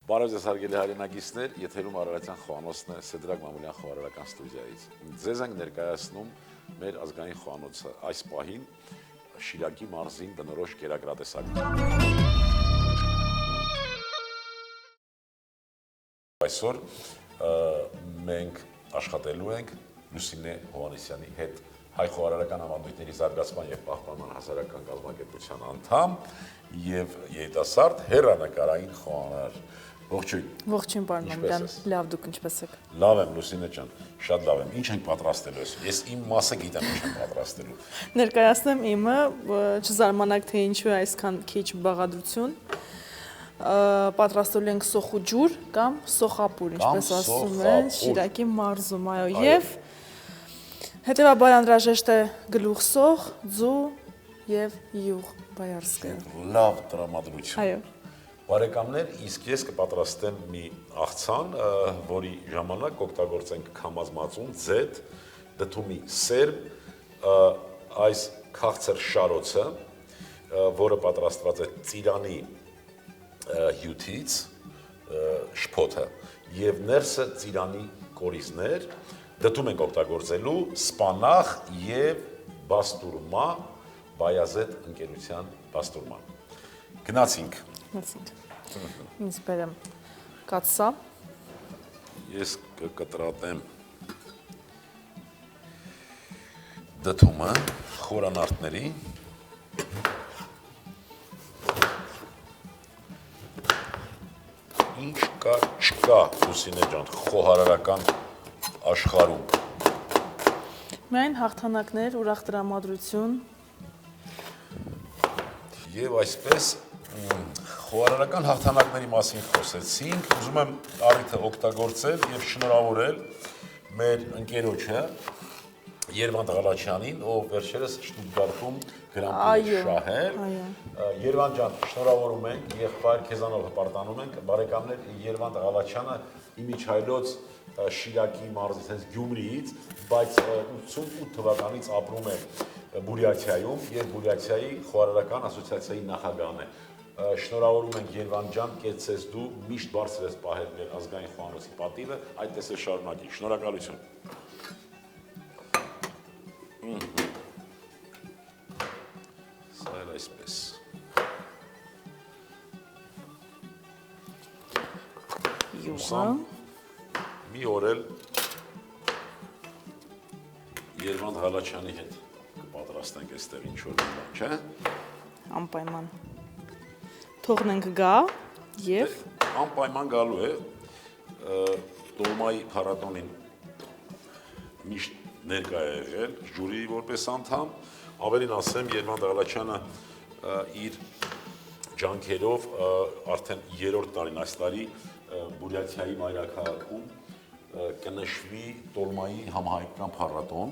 Բարև ձեզ հարգելի հայրենակիցներ, եթերում Արարատյան խոհանոցն է Սեդրակ Մամուլյան խոհարարական ստուդիայից։ Ձեզ ենք ներկայացնում մեր ազգային խոհանոցը այս պահին Շիրակի մարզին բնորոշ կերակրատեսակում։ Այսօր մենք աշխատելու ենք Լուսինե Հովհաննիսյանի հետ, հայ խոհարարական ավանդույթների զարգացման և պահպանման հասարակական կազմակերպության անդամ և երիտասարդ հեռանկարային խոհարար։ Ողջույն։ Ողջույն, պարոն Մամուլյան, լավ, դուք ինչպես եք։ Լավ եմ, Լուսինե ջան, շատ լավ եմ։ Ինչ ենք պատրաստելու ես։ Ես իմ մասը գիտեմ ինչ եմ պատրաստելու։ Ներկայացնեմ իմը, չզարմանաք թե ինչու է այսքան քիչ բաղադրություն։ Պատրաստելու ենք սոխու ջուր կամ սոխապուր, ինչպես ասում են Շիրակի մարզում, այո, եւ հետեւաբար անհրաժեշտ է գլուխ սոխ, ձու եւ յուղ բայարսկը։ Լավ տրամադրություն։ Այո։ Բարեկամներ, իսկ ես կպատրաստեմ մի աղցան, որի ժամանակ կօգտագործենք քամած մածուն, ձետ, դդումի սերմ, այս քաղցր շարոցը, որը պատրաստված է ծիրանի հյութից, շփոթը, եւ ներսը ծիրանի կորիզներ, դդում ենք օգտագործելու սպանախ եւ բաստուրմա, բայազետ ընկերության բաստուրման։ Գնացինք։ Ինձ բերեմ կաթսա։ Ես կկտրատեմ դդումը խորանարդների։ Ինչ կա չկա, Լուսինե ջան, խոհարարական աշխարհում։ Միայն հաղթանակներ, ուրախ տրամադրություն։ Եվ այսպես խոհարարական հաղթանակների մասին խոսեցինք, ուզում եմ առիթը օգտագործել եւ շնորհավորել մեր ընկերոջը Երվանդ Ղալաչյանին, ով վերջերս Շտուտգարտում գրանպրի շահել։ Երվանդ ջան, շնորհավորում ենք, եղբայր քեզանով հպարտանում ենք, բարեկամներ, Երվանդ Ղալաչյանը իմիջայլոց Շիրակի մարզից, հենց Գյումրիից, բայց 88 թվականից ապրում է Բուրյաթիայում եւ Բուրյաթիայի խոհարարական ասոցիացիայի նախագահն է։ Շնորհավորում ենք Երվանդ ջան, կեցես դու միշտ բարձր ես պահել մեր ազգային խոհանոցի պատիվը, այդպես է շարունակի։ Շնորհակալություն։ Սա էլ այսպես։ Յուղը։ Մի օր էլ Երվանդ Ղալաչյանի հետ կպատրաստենք այստեղ ինչ-որ մի բան, չէ՞։ Անպայման։ Թողնենք գա եւ անպայման գալու է Տոլմայի փառատոնին միշտ ներկա է եղել ժյուրի որպես անդամ, ավելին ասեմ Երվանդ Ղալաչյանը իր ջանքերով արդեն 3-րդ տարին այս տարի Բուրյաթիայի մայրաքաղաքում կնշվի Տոլմայի համահայկական փառատոն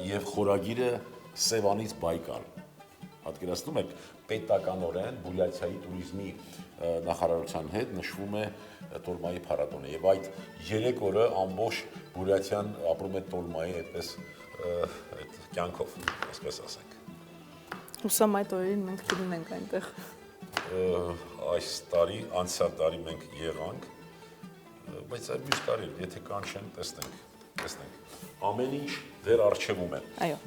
եւ խորագիրը Սևանից Բայկալ։ Պատկերացնում եք, պետականորեն Բուրյաթիայի туриզմի նախարարության հետ նշվում է Տոլմայի փառատոնը եւ այդ 3 օրը ամբողջ Բուրյաթիան ապրում է Տոլմայի այդպես այդ կյանքով, այսպես ասենք։ Հուսամ այդ օրերին մենք կլինենք այնտեղ։ Այս տարի, անցյալ տարի մենք եղանք, բայց այդ մյուս տարի, եթե կանչեն, տեսնենք։ Ամեն ինչ դեռ առջևում է։ Այո։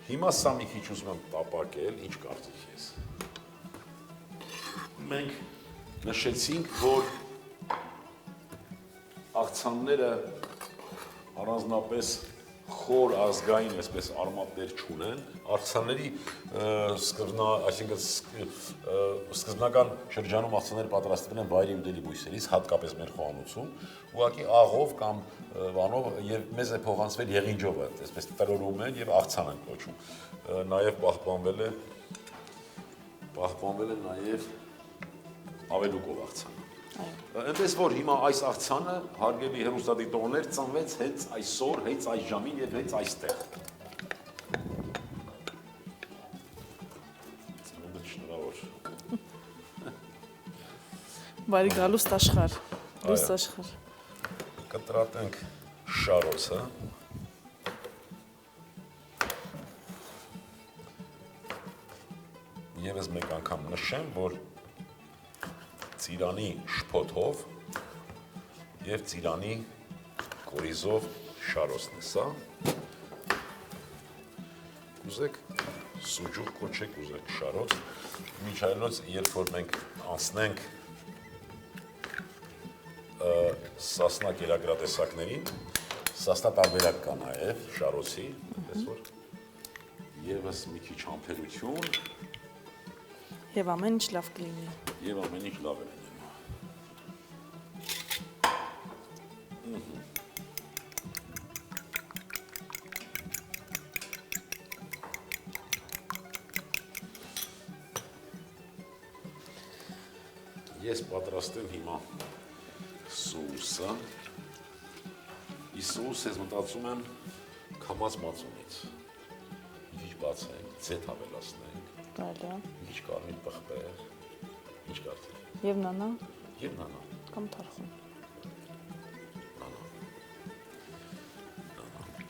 Հիմա սա մի քիչ ուզում եմ տապակել, ինչ կարծիք ես։ Մենք նշեցինք, որ աղցանները առանձնապես խոր ազգային, այսպես արմատներ չունեն, աղցանների սկզբնական շրջանում աղցանները պատրաստվել են վայրի ուտելի բույսերից, հատկապես մեր խոհանոցում, ուղղակի աղով կամ բանով եւ մեզ է փոխանցվել եղինջովը, այսպես տրորում են եւ աղցան են կոչում։ Նաեւ պահպանվել է նաեւ ավելուկով աղցանը։ Այնպես որ հիմա այս աղցանը հարգելի հեռուստադիտողներ ծնվեց հենց այսօր, հենց այս ժամին եւ հենց այստեղ։ Շնորհավոր։ Բարի գալուստ աշխարհ։ Լույս աշխարհ։ Կտրատենք շարոցը։ Եվս մեկ անգամ նշեմ, որ ծիրանի շփոթով եւ ծիրանի կորիզով շարոցն է սա։ Կուզեք սուջուղ կոչեք, կուզեք շարոց։ Միջայլոց, երբ որ մենք անցնենք Սասնա կերակրատեսակներին, Սասնա տարբերակ կա նաև շարոցի, պես որ եւս մի քիչ համբերություն Եվ ամեն ինչ լավ կլինի։ եւ ամեն ինչ լավ է լինելու։ Ես պատրաստեմ հիմա սոուսը։ Իսկ սոուսը ես մտածում եմ քամած մածունից։ Ինչ բացենք, ձեթ ավելացնենք, Այո։ ինչ կարմիր պղպեղ, ինչ կարծեք։ Եվ նանա Եվ նանա, կամ թարխուն։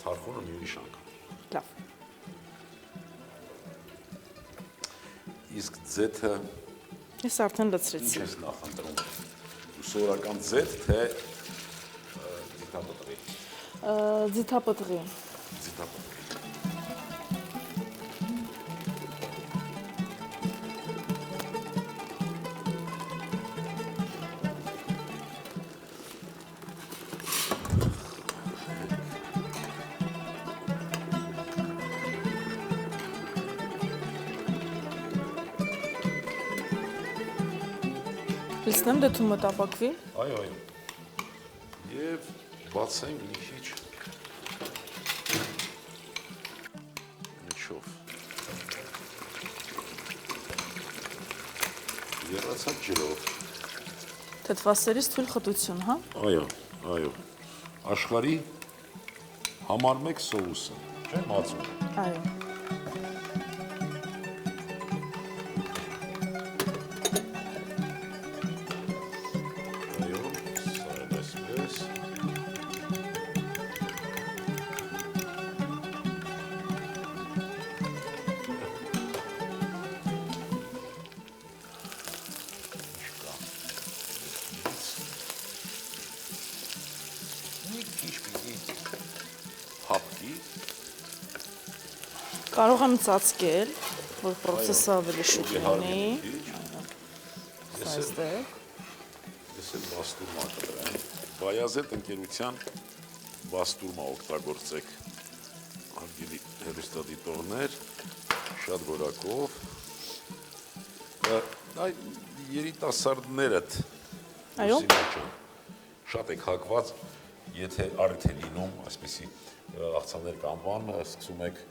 թարխունը մի ուրիշ անգամ։ Լավ։ Իսկ ձեթը Ես արդեն ինչ լցրեցի։ ես նախընտրում։ Սովորական ձեթ, թե ձիթապտղի։ Ձիթապտղի։ Ձիթապտղի։ Լցնեմ դե թումը տապակվի։ Այո, այո։ Եվ բացենք մի քիչ միջով։ Եռացած ջրով։ Թթվասերից թույլ խտություն, հա։ Այո, այո։ Աշխարհի համար 1 սոուսը, չէ՞ մածուն։ Այո։ Այո, սա է այսպես։ Մի քիչ պիտի հապկի։ Կարող եմ ծածկել, որ process-ը ավելի շուտ լինի։ Այստեղ։ Ես էլ բաստուրմա կտրեմ։ Բայազետ ընկերության բաստուրմա օգտագործեք։ Հարգելի հեռուստադիտողներ, շատ որակով։ Այ երիտասարդներդ Այո։ շատ եք հակված, եթե առիթ է լինում, այսպեսի աղցաններ կանվան, սկսում եք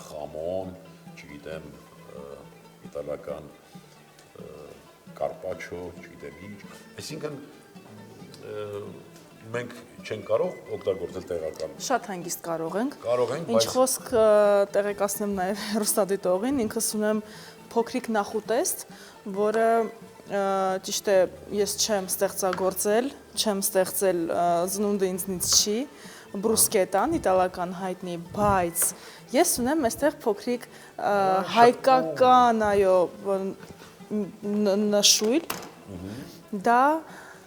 խամոն, չգիտեմ, իտալական կարպաչո, չգիտեմ ինչ, այսինքն մենք չենք կարող օգտագործել տեղական։ Շատ հանգիստ կարող ենք։ Կարող ենք, Ինչ բայց խոսք տեղեկացնեմ նաև հեռուստադիտողին, ինքս ունեմ փոքրիկ նախուտեստ, որը ճիշտ է, ես չեմ ստեղծագործել, չեմ ստեղծել զնունդը ինձնից չի, բրուսկետան, իտալական հայտնի, բայց ես ունեմ այստեղ փոքրիկ հայկական, այո, նշույլ, դա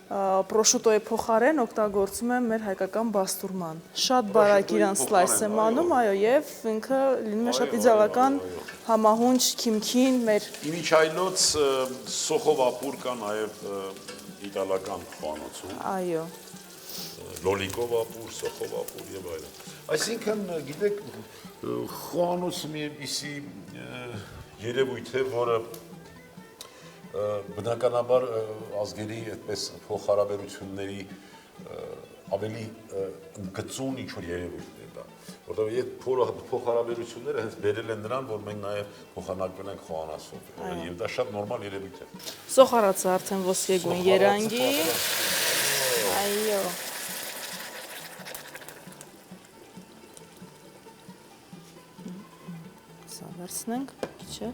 պրոշուտոյի փոխարեն օգտագործում եմ մեր հայկական բաստուրման։ Շատ բարակ իրան սլայս եմ անում, այո, եւ ինքը լինում է շատ իդեալական համահունչ քիմքին մեր Իմիջայլոց սոխով ապուր կա նաև իտալական խոհանոցում, այո, լոլիկով ապուր, սոխով ապուր եւ այլն։ Այսինքն, գիտեք, խոհանոցը մի այնպիսի երևույթ է, որը բնականաբար ազգերի այդպես փոխհարաբերությունների ավելի գծուն ինչ-որ երևույթ է դա, որտեղ այդ փոխհարաբերությունները հենց բերել են նրան, որ մենք նաև փոխանակվել ենք խոհանոցով, եւ դա շատ նորմալ երևույթ է։ սոխարացը արդեն ոսկեգույն երանգի, այո, սա վերցնենք, քիչ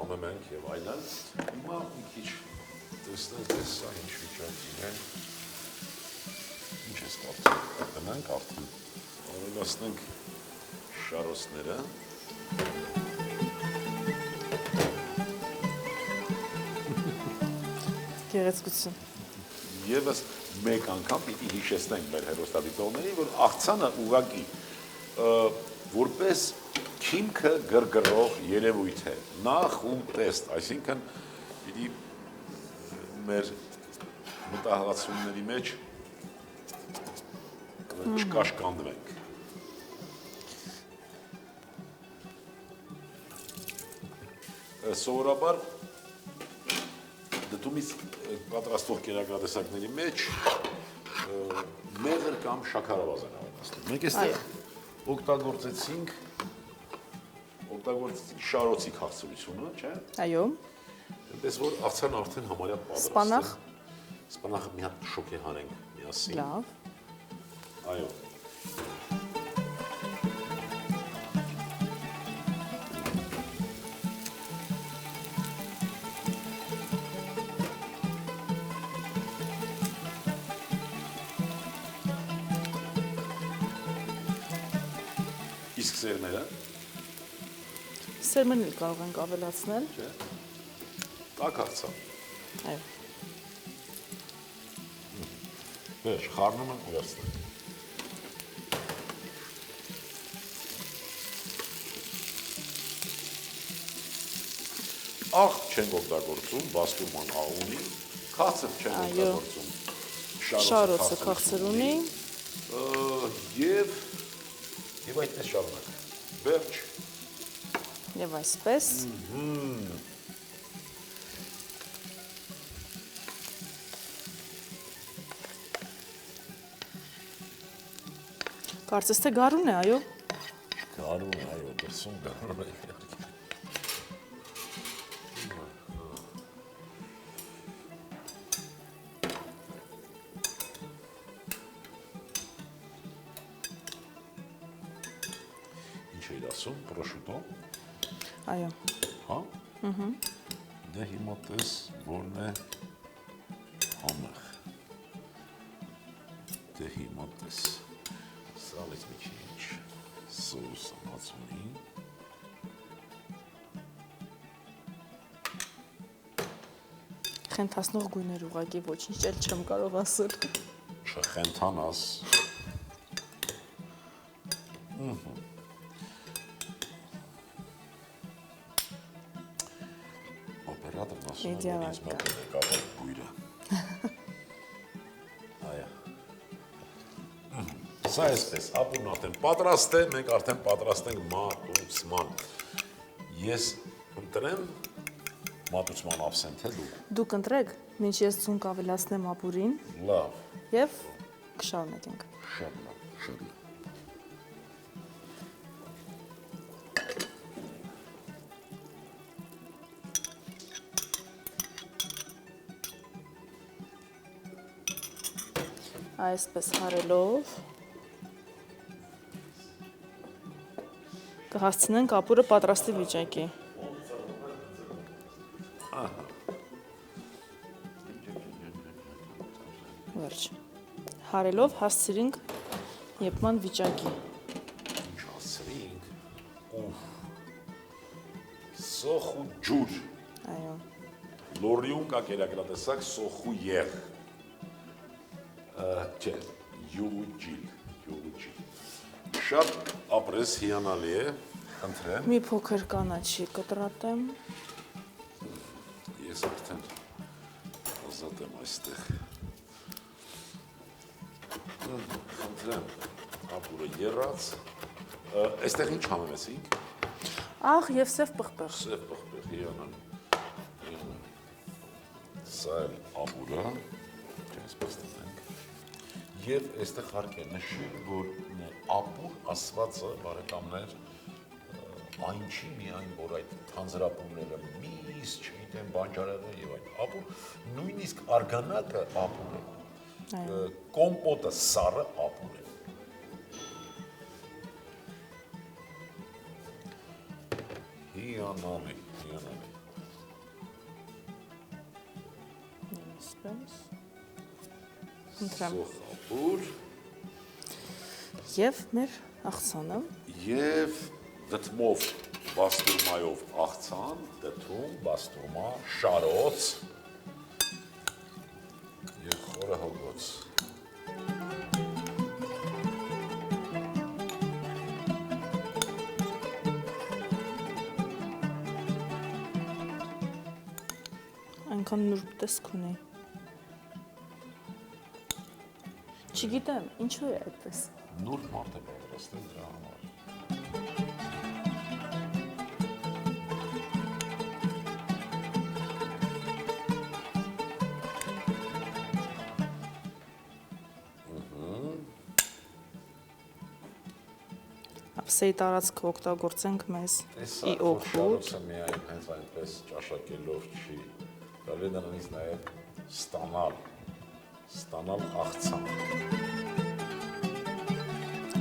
Համեմենք եւ այլն։ Հիմա մի քիչ տեսնենք, թե սա ինչ վիճակին է։ Ինչ է ստացվում։ Դնենք արդեն։ Ավելացնենք շարոցները։ Գեղեցկություն։ Եվս մեկ անգամ պիտի հիշեցնենք մեր հերոստատիտողներին, որ աղցանը ուղղակի որպես քիմքը գրգռող երևույթ է, նախ ու տեստ, այսինքն պիտի մեր մտահղացումների մեջ չկաշկանդվենք։ Սովորաբար դդումից պատրաստող կերակրատեսակների մեջ մեղր կամ շաքարավազ են ավելացնում։ Մենք այստեղ օգտագործեցինք շարոցի քաղցրությունը, չէ՞։ Այո։ Այնպես որ աղցանը արդեն համարյա պատրաստ է։ Սպանախ։ Սպանախը մի հատ շոկե հանենք միասին։ Լավ։ Այո։ Իսկ սերմերը, Սերմերն էլ կարող ենք ավելացնել։ չէ՞։ Տաք աղցան։ Այո։ Վերջ, խառնում եմ վերցնեմ։ Աղ չենք օգտագործում, բաստուրման աղ ունի, քաղցր չենք օգտագործում, Շարոցը քաղցր ունի։ Եվ այդպես շարունակ։ Վերջ։ Եվ այսպես։ Կարծես թե գարուն է, այո։ Գարուն է, այո, դրսում գարուն է։ Ինչ էիր ասում, պրոշուտո, Այո։ հա? Դե հիմա տես, որն է համեղ։ Դե հիմա տես, սալից մի քիչ սոուս ամացունի։ Խենթացնող գույներ ուղղակի ոչինչ էլ չեմ կարող ասել։ Չխենթանաս։ Օպերատորն ասում է, որ ինձ մոտ է եկավ բույրը։ Այա։ Սա այսպես, ապուրն արդեն պատրաստ է, մենք արդեն պատրաստ ենք մատուցման։ Ես ընտրեմ մատուցման absent-ը դուք։ Դուք ընտրեք, մինչ ես ձունկ ավելացնեմ ապուրին Լավ, եւ կշարունակենք։ շատ լավ, շատ լավ։ Այսպես հարելով կհասցնենք ապուրը պատրաստի վիճակի։ Վերջ։ Հարելով հասցրինք եփման վիճակի։ Ինչ ասրինք, ուֆ, սոխ ու ջուր, Այո։ լորիուն կա կերակրատեսակ սոխ ու եղ, չէ, յուղ ու ջիլ, շատ ապրես հիանալի է, խնդրեմ, Մի փոքր կանաչի կտրատեմ։ ես արդեն ազատ եմ այստեղ, խնդրեմ, ապուրը եռած, այստեղ ինչ համենեցինք, Աղ եւ սև պղպեղ։ սև պղպեղ, հիանալի, սա էլ ապուրը, այսպես տնենք, և այստեղ հարկ է նշել, որ ապուր ասվածը, բարեկամներ, այն չի միայն, որ այդ թանձրապուրները միս, չգիտեմ, բանջարեղը և այդ ապուր, նույնիսկ արգանակը ապուր է, կոմպոտը սառը ապուր է։ Հիանալի, հիանալի։ Այսպես։ Ընտրեմ։ Սոխ ապուր Եվ մեր աղցանը։ և դտմով բաստուրմայով աղցան, դտում, բաստուրմա, շարոց, Կհոգոց։ Այնքան նուրբ տեսք ունի։ Չգիտեմ, ինչու է այդպես։ Նուրբ մարդ է պատրաստել դրա համար։ Ափսեի տարածքը օգտագործենք մեզ ի օգուտ։ Շարոցը միայն հենց այնպես ճաշակելով չի։ Կարելի է դրանից նաև ստանալ աղցան։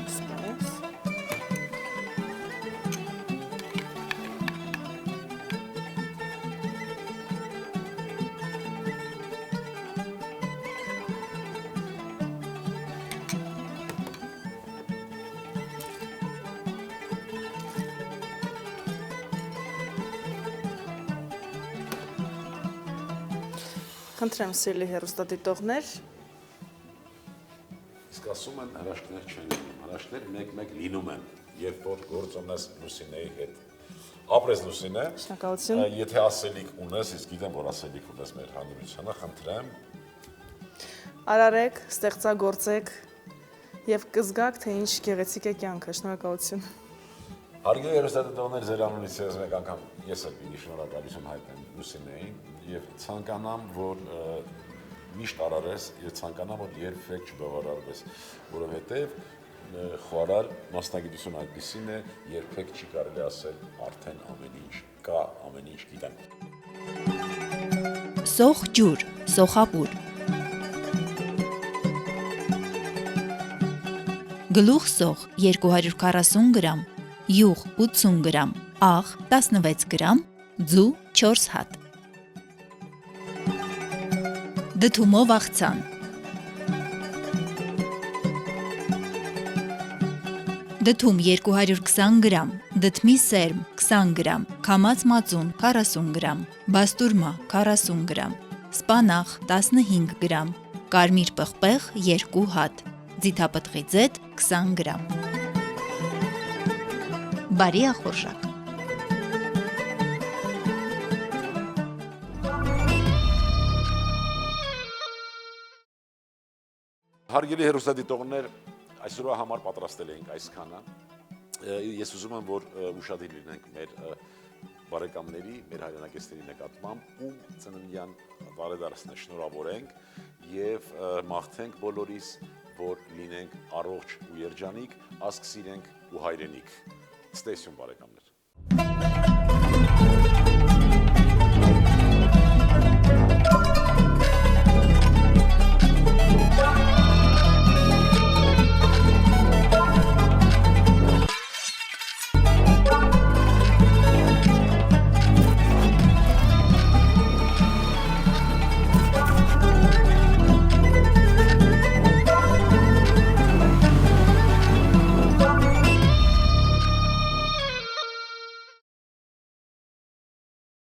Այսպես։ Խնդրեմ սիրելի հեռուստադիտողներ, Իսկ ասում են հրաշքներ չեն լինում, հրաշքներ մեկ-մեկ լինում են, երբ որ գործ ունես Լուսինեի հետ։ Ապրես Լուսինե, շնորհակալություն։ եթե ասելիք ունես, իսկ գիտեմ, որ ասելիք ունես մեր հանրությանը, խնդրեմ, Արարեք, ստեղծագործեք եւ կզգաք, թե ինչ գեղեցիկ է կյանքը, շնորհակալություն։ հարգելի հեռուստադիտողներ, ձեր անունից ես մեկ անգամ ես էլ պիտի շնորհակալություն հայտնեմ Լուսինեին եւ ցանկանամ, որ միշտ արարես եւ ցանկանամ, որ երբեք չբավարարվես, որովհետեւ խորալ մասնագիտություն այդպեսին է, երբեք չի կարելի ասել արդեն ամեն ինչ կա, ամեն ինչ գիտեմ։ Սոխ ջուր, սոխապուր։ Գլուխ սոխ 240 գրամ, յուղ 80 գրամ, աղ 16 գրամ, ձու 4 հատ։ Դդումով աղցան։ Դդում 220 գրամ, դդմի սերմ 20 գրամ, քամած մածուն 40 գրամ, բաստուրմա 40 գրամ, սպանախ 15 գրամ, կարմիր պղպեղ 2 հատ, ձիթապտղի ձետ 20 գրամ։ Բարի ախորժակ։ Հարգելի հեռուստադիտողներ, այսօրվա համար պատրաստել ենք այսքանը։ Ես ուզում եմ, որ ուշադիր լինենք մեր բարեկամների, մեր հայրենակիցների նկատմամբ, ում ծննդյան բարեդարձն է շնորհավորենք եւ մաղթենք բոլորիս, որ լինենք առողջ ու երջանիկ, ասք սիրենք ու հայրենիք։ Ստեսյուն բարեկամ։